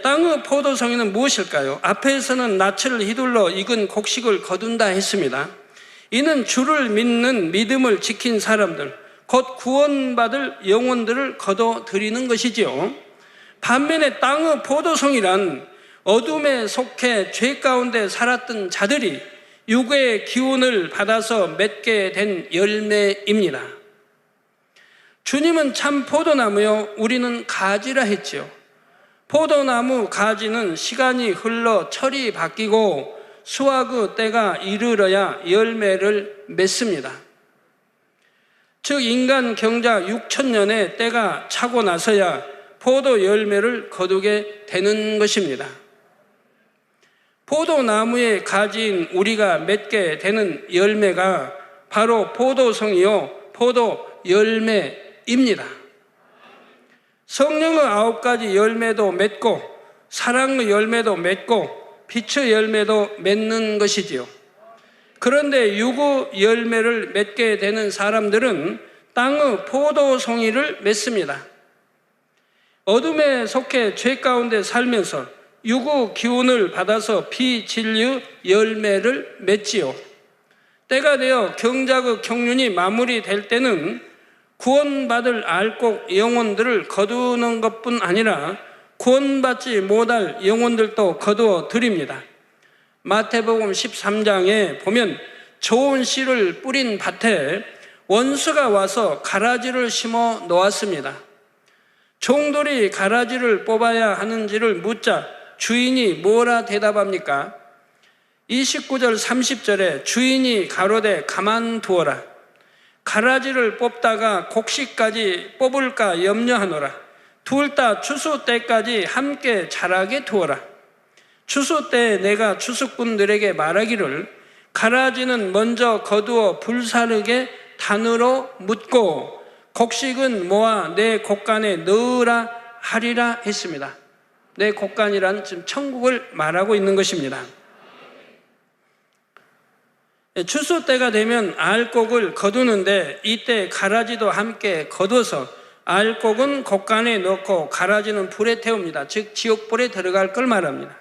땅의 포도송이는 무엇일까요? 앞에서는 낯을 휘둘러 익은 곡식을 거둔다 했습니다. 이는 주를 믿는 믿음을 지킨 사람들, 곧 구원받을 영혼들을 거둬들이는 것이지요. 반면에 땅의 포도송이란 어둠에 속해 죄 가운데 살았던 자들이 육의 기운을 받아서 맺게 된 열매입니다. 주님은 참 포도나무요 우리는 가지라 했지요. 포도나무 가지는 시간이 흘러 철이 바뀌고 수확의 때가 이르러야 열매를 맺습니다. 즉 인간 경자 6천년의 때가 차고 나서야 포도 열매를 거두게 되는 것입니다. 포도나무의 가지인 우리가 맺게 되는 열매가 바로 포도성이요 포도 열매입니다. 성령의 9가지 열매도 맺고 사랑의 열매도 맺고 빛의 열매도 맺는 것이지요. 그런데 유구 열매를 맺게 되는 사람들은 땅의 포도송이를 맺습니다. 어둠에 속해 죄 가운데 살면서 유구 기운을 받아서 비진리의 열매를 맺지요. 때가 되어 경작의 경륜이 마무리될 때는 구원받을 알곡 영혼들을 거두는 것뿐 아니라 구원받지 못할 영혼들도 거두어 드립니다. 마태복음 13장에 보면 좋은 씨를 뿌린 밭에 원수가 와서 가라지를 심어 놓았습니다. 종들이 가라지를 뽑아야 하는지를 묻자 주인이 뭐라 대답합니까? 29절 30절에 주인이 가로되 가만두어라. 가라지를 뽑다가 곡식까지 뽑을까 염려하노라. 둘 다 추수 때까지 함께 자라게 두어라. 추수 때 내가 추수꾼들에게 말하기를 가라지는 먼저 거두어 불사르게 단으로 묻고 곡식은 모아 내 곡간에 넣으라 하리라 했습니다. 내 곡간이란 지금 천국을 말하고 있는 것입니다. 추수 때가 되면 알곡을 거두는데 이때 가라지도 함께 거둬서 알곡은 곡간에 넣고 가라지는 불에 태웁니다. 즉 지옥불에 들어갈 걸 말합니다.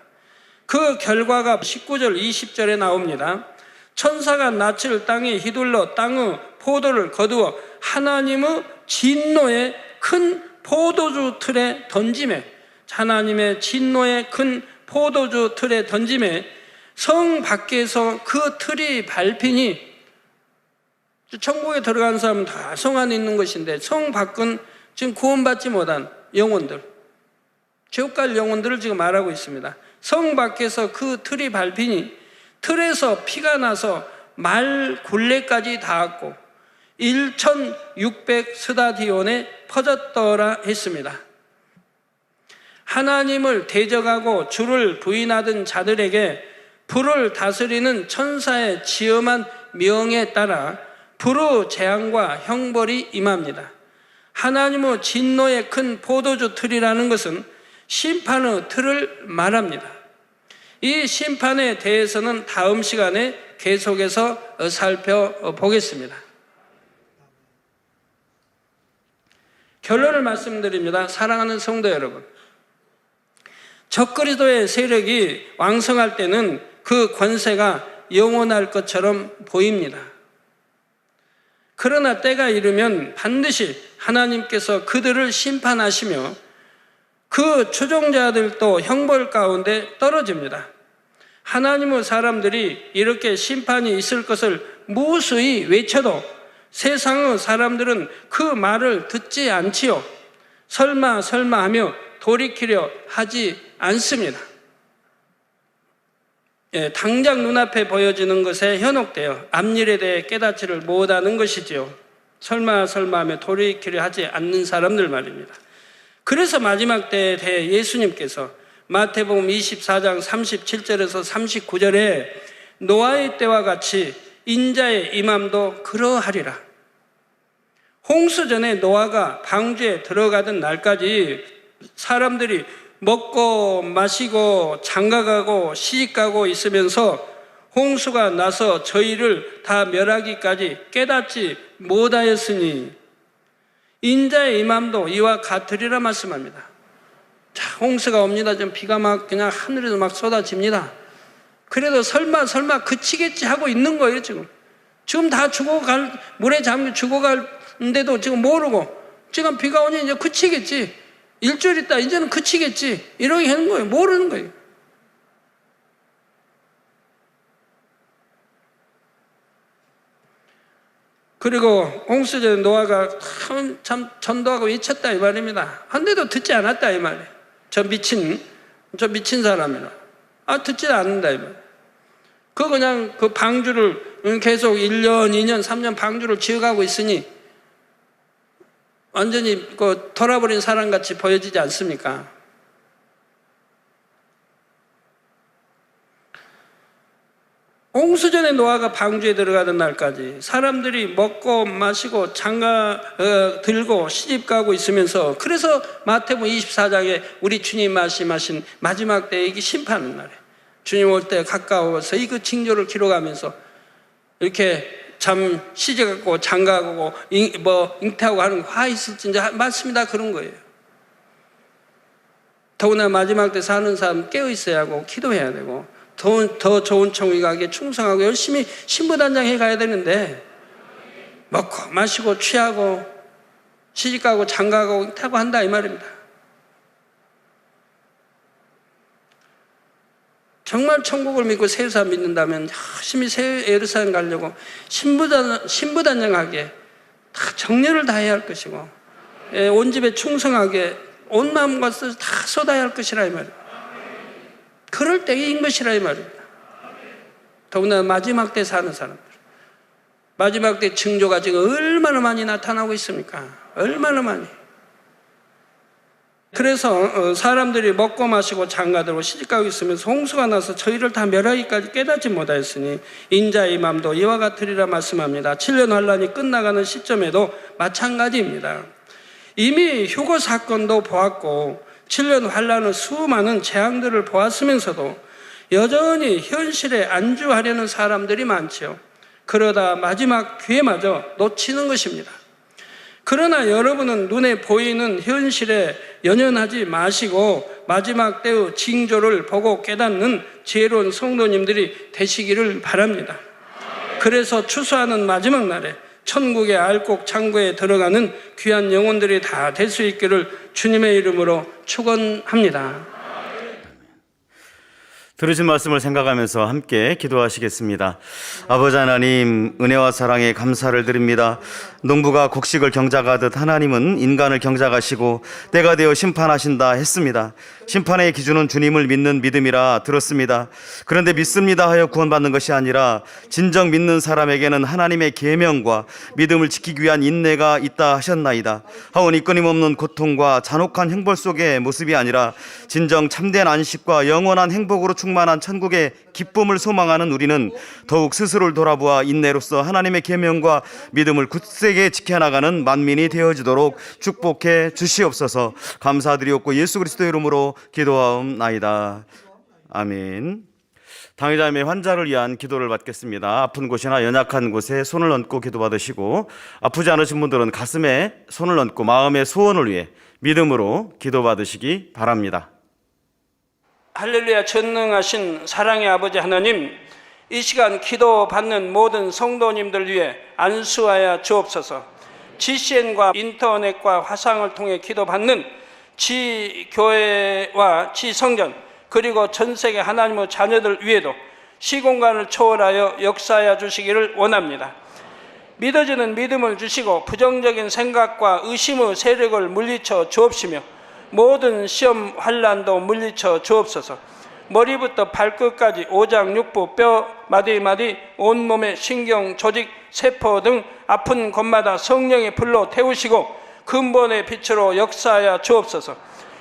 그 결과가 19절 20절에 나옵니다. 천사가 낯을 땅에 휘둘러 땅의 포도를 거두어 하나님의 진노의 큰 포도주 틀에 던지매, 하나님의 진노의 큰 포도주 틀에 던지매 성 밖에서 그 틀이 밟히니, 천국에 들어간 사람은 다 성 안에 있는 것인데 성 밖은 지금 구원받지 못한 영혼들, 지옥 갈 영혼들을 지금 말하고 있습니다. 성 밖에서 그 틀이 밟히니 틀에서 피가 나서 말 굴레까지 닿았고 1600 스타디온에 퍼졌더라 했습니다. 하나님을 대적하고 주를 부인하던 자들에게 불을 다스리는 천사의 지엄한 명에 따라 불의 재앙과 형벌이 임합니다. 하나님의 진노의 큰 포도주 틀이라는 것은 심판의 틀을 말합니다. 이 심판에 대해서는 다음 시간에 계속해서 살펴보겠습니다. 결론을 말씀드립니다. 사랑하는 성도 여러분, 적그리스도의 세력이 왕성할 때는 그 권세가 영원할 것처럼 보입니다. 그러나 때가 이르면 반드시 하나님께서 그들을 심판하시며 그 추종자들도 형벌 가운데 떨어집니다. 하나님의 사람들이 이렇게 심판이 있을 것을 무수히 외쳐도 세상의 사람들은 그 말을 듣지 않지요. 설마 하며 돌이키려 하지 않습니다. 당장 눈앞에 보여지는 것에 현혹되어 앞일에 대해 깨닫지를 못하는 것이지요. 설마 하며 돌이키려 하지 않는 사람들 말입니다. 그래서 마지막 때에 대해 예수님께서 마태복음 24장 37절에서 39절에 노아의 때와 같이 인자의 임함도 그러하리라. 홍수 전에 노아가 방주에 들어가던 날까지 사람들이 먹고 마시고 장가가고 시집가고 있으면서 홍수가 나서 저희를 다 멸하기까지 깨닫지 못하였으니 인자의 임함도 이와 같으리라 말씀합니다. 자, 홍수가 옵니다. 좀 비가 막 그냥 하늘에서 막 쏟아집니다. 그래도 설마 그치겠지 하고 있는 거예요. 지금 다 죽어갈, 물에 잠겨 죽어가는데도 지금 모르고 지금 비가 오니 이제 그치겠지, 일주일 있다 이제는 그치겠지, 이렇게 하는 거예요. 모르는 거예요. 그리고 홍수 전에 노아가 참 전도하고 외쳤다 이 말입니다. 한데도 듣지 않았다 이 말이에요. 저 미친 사람이라. 듣지 않는다 이 말이에요. 그냥 그 방주를 계속 1년, 2년, 3년 방주를 지어가고 있으니 완전히 그 돌아버린 사람같이 보여지지 않습니까? 홍수전에 노아가 방주에 들어가던 날까지 사람들이 먹고 마시고 장가 들고 시집가고 있으면서, 그래서 마태복음 24장에 우리 주님 말씀하신 마지막 때에 이게 심판의 날에 주님 올 때 가까워서 이 그 징조를 기록하면서 이렇게 참 시집가고 장가가고 잉태하고 하는 화 있을진지 맞습니다. 그런 거예요. 더구나 마지막 때 사는 사람 깨어 있어야 하고 기도해야 되고 더 좋은 천국에 가기에 충성하고 열심히 신부단장해 가야 되는데, 먹고 마시고 취하고 시집가고 장가가고 잉태하고 한다 이 말입니다. 정말 천국을 믿고 세상 믿는다면 열심히 새 예루살렘 가려고 신부단장하게 다 정열을 다해야 할 것이고, 온 집에 충성하게 온 마음과 뜻을 다 쏟아야 할 것이라 이 말이에요. 그럴 때인 것이라 이 말입니다. 더구나 마지막 때 사는 사람들, 마지막 때 징조가 지금 얼마나 많이 나타나고 있습니까? 얼마나 많이. 그래서 사람들이 먹고 마시고 장가들고 시집가고 있으면서 홍수가 나서 저희를 다 멸하기까지 깨닫지 못하였으니 인자의 맘도 이와 같으리라 말씀합니다. 7년 환란이 끝나가는 시점에도 마찬가지입니다. 이미 휴거 사건도 보았고 7년 환란은 수많은 재앙들을 보았으면서도 여전히 현실에 안주하려는 사람들이 많지요. 그러다 마지막 기회마저 놓치는 것입니다. 그러나 여러분은 눈에 보이는 현실에 연연하지 마시고 마지막 때의 징조를 보고 깨닫는 지혜로운 성도님들이 되시기를 바랍니다. 그래서 추수하는 마지막 날에 천국의 알곡 창고에 들어가는 귀한 영혼들이 다 될 수 있기를 주님의 이름으로 축원합니다.
들으신 말씀을 생각하면서 함께 기도하시겠습니다. 아버지 하나님, 은혜와 사랑에 감사를 드립니다. 농부가 곡식을 경작하듯 하나님은 인간을 경작하시고 때가 되어 심판하신다 했습니다. 심판의 기준은 주님을 믿는 믿음이라 들었습니다. 그런데 믿습니다 하여 구원받는 것이 아니라 진정 믿는 사람에게는 하나님의 계명과 믿음을 지키기 위한 인내가 있다 하셨나이다. 하오니 끊임없는 고통과 잔혹한 형벌 속의 모습이 아니라 진정 참된 안식과 영원한 행복으로 충만한 천국의 기쁨을 소망하는 우리는 더욱 스스로를 돌아보아 인내로서 하나님의 계명과 믿음을 굳세게 지켜나가는 만민이 되어지도록 축복해 주시옵소서. 감사드리옵고 예수 그리스도의 이름으로 기도하옵나이다. 아멘. 당의자매 환자를 위한 기도를 받겠습니다. 아픈 곳이나 연약한 곳에 손을 얹고 기도받으시고, 아프지 않으신 분들은 가슴에 손을 얹고 마음의 소원을 위해 믿음으로 기도받으시기 바랍니다.
할렐루야. 전능하신 사랑의 아버지 하나님, 이 시간 기도받는 모든 성도님들 위해 안수하여 주옵소서. GCN과 인터넷과 화상을 통해 기도받는 지교회와 지성전, 그리고 전 세계 하나님의 자녀들 위에도 시공간을 초월하여 역사하여 주시기를 원합니다. 믿어지는 믿음을 주시고 부정적인 생각과 의심의 세력을 물리쳐 주옵시며 모든 시험 환난도 물리쳐 주옵소서. 머리부터 발끝까지 오장육부 뼈 마디마디 온몸의 신경 조직 세포 등 아픈 곳마다 성령의 불로 태우시고 근본의 빛으로 역사하여 주옵소서.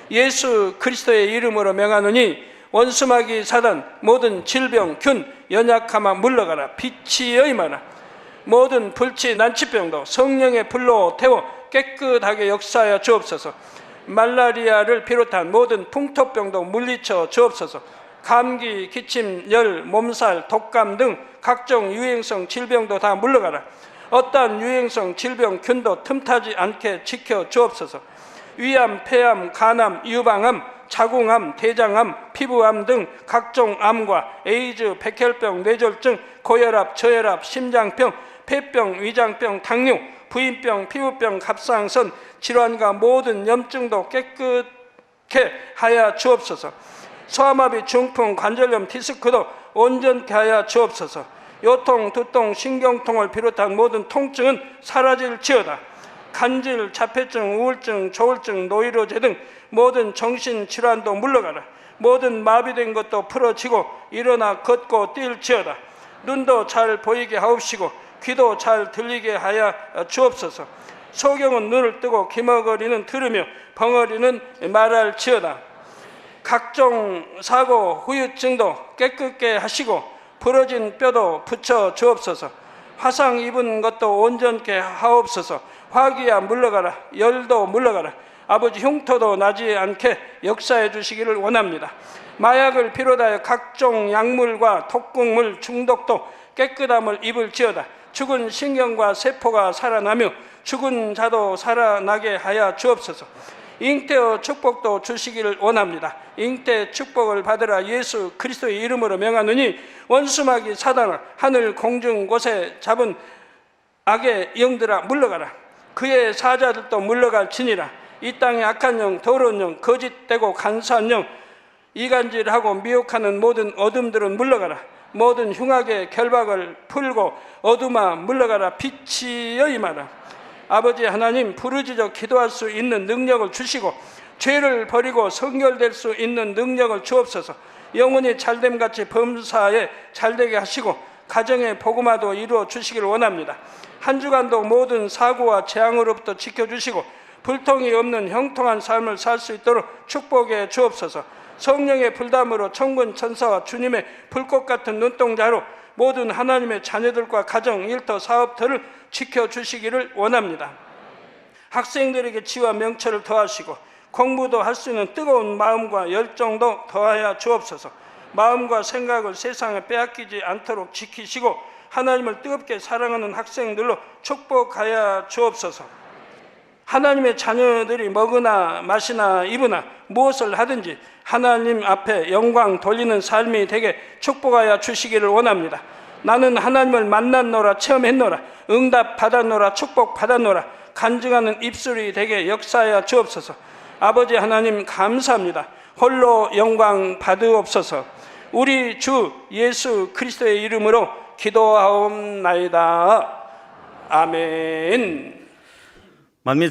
예수 그리스도의 이름으로 명하노니 원수마귀 사단 모든 질병 균 연약함아 물러가라. 빛이 여임하라. 모든 불치 난치병도 성령의 불로 태워 깨끗하게 역사하여 주옵소서. 말라리아를 비롯한 모든 풍토병도 물리쳐 주옵소서. 감기, 기침, 열, 몸살, 독감 등 각종 유행성 질병도 다 물러가라. 어떠한 유행성 질병 균도 틈타지 않게 지켜 주옵소서. 위암, 폐암, 간암, 유방암, 자궁암, 대장암, 피부암 등 각종 암과 에이즈, 백혈병, 뇌졸중, 고혈압, 저혈압, 심장병, 폐병, 위장병, 당뇨, 부인병, 피부병, 갑상선 질환과 모든 염증도 깨끗게 하여 주옵소서. 소아마비, 중풍, 관절염, 디스크도 온전케 하여 주옵소서. 요통, 두통, 신경통을 비롯한 모든 통증은 사라질지어다. 간질, 자폐증, 우울증, 조울증, 노이로제 등 모든 정신질환도 물러가라. 모든 마비된 것도 풀어지고 일어나 걷고 뛸지어다. 눈도 잘 보이게 하옵시고 귀도 잘 들리게 하여 주옵소서. 소경은 눈을 뜨고 기머거리는 들으며 벙어리는 말할지어다. 각종 사고 후유증도 깨끗게 하시고 부러진 뼈도 붙여 주옵소서. 화상 입은 것도 온전케 하옵소서. 화기야 물러가라. 열도 물러가라. 아버지 흉터도 나지 않게 역사해 주시기를 원합니다. 마약을 비롯하여 각종 약물과 독극물 중독도 깨끗함을 입을지어다. 죽은 신경과 세포가 살아나며 죽은 자도 살아나게 하여 주옵소서. 잉태의 축복도 주시기를 원합니다. 잉태 축복을 받으라. 예수 그리스도의 이름으로 명하노니 원수마귀 사단아 하늘 공중 곳에 잡은 악의 영들아 물러가라. 그의 사자들도 물러갈지니라. 이 땅의 악한 영, 더러운 영, 거짓되고 간사한 영, 이간질하고 미혹하는 모든 어둠들은 물러가라. 모든 흉악의 결박을 풀고 어둠아 물러가라. 빛이여 임하라. 아버지 하나님, 부르짖어 기도할 수 있는 능력을 주시고 죄를 버리고 성결될 수 있는 능력을 주옵소서. 영혼이 잘됨같이 범사에 잘되게 하시고 가정의 복음화도 이루어 주시기를 원합니다. 한 주간도 모든 사고와 재앙으로부터 지켜주시고 불통이 없는 형통한 삶을 살 수 있도록 축복해 주옵소서. 성령의 불담으로 천군 천사와 주님의 불꽃 같은 눈동자로 모든 하나님의 자녀들과 가정, 일터, 사업터를 지켜주시기를 원합니다. 학생들에게 지와 명철을 더하시고 공부도 할 수 있는 뜨거운 마음과 열정도 더하여 주옵소서. 마음과 생각을 세상에 빼앗기지 않도록 지키시고 하나님을 뜨겁게 사랑하는 학생들로 축복하여 주옵소서. 하나님의 자녀들이 먹으나 마시나 입으나 무엇을 하든지 하나님 앞에 영광 돌리는 삶이 되게 축복하여 주시기를 원합니다. 나는 하나님을 만났노라, 체험했노라, 응답 받았노라, 축복 받았노라, 간증하는 입술이 되게 역사하여 주옵소서. 아버지 하나님 감사합니다. 홀로 영광 받으옵소서. 우리 주 예수 그리스도의 이름으로 기도하옵나이다. 아멘.
만민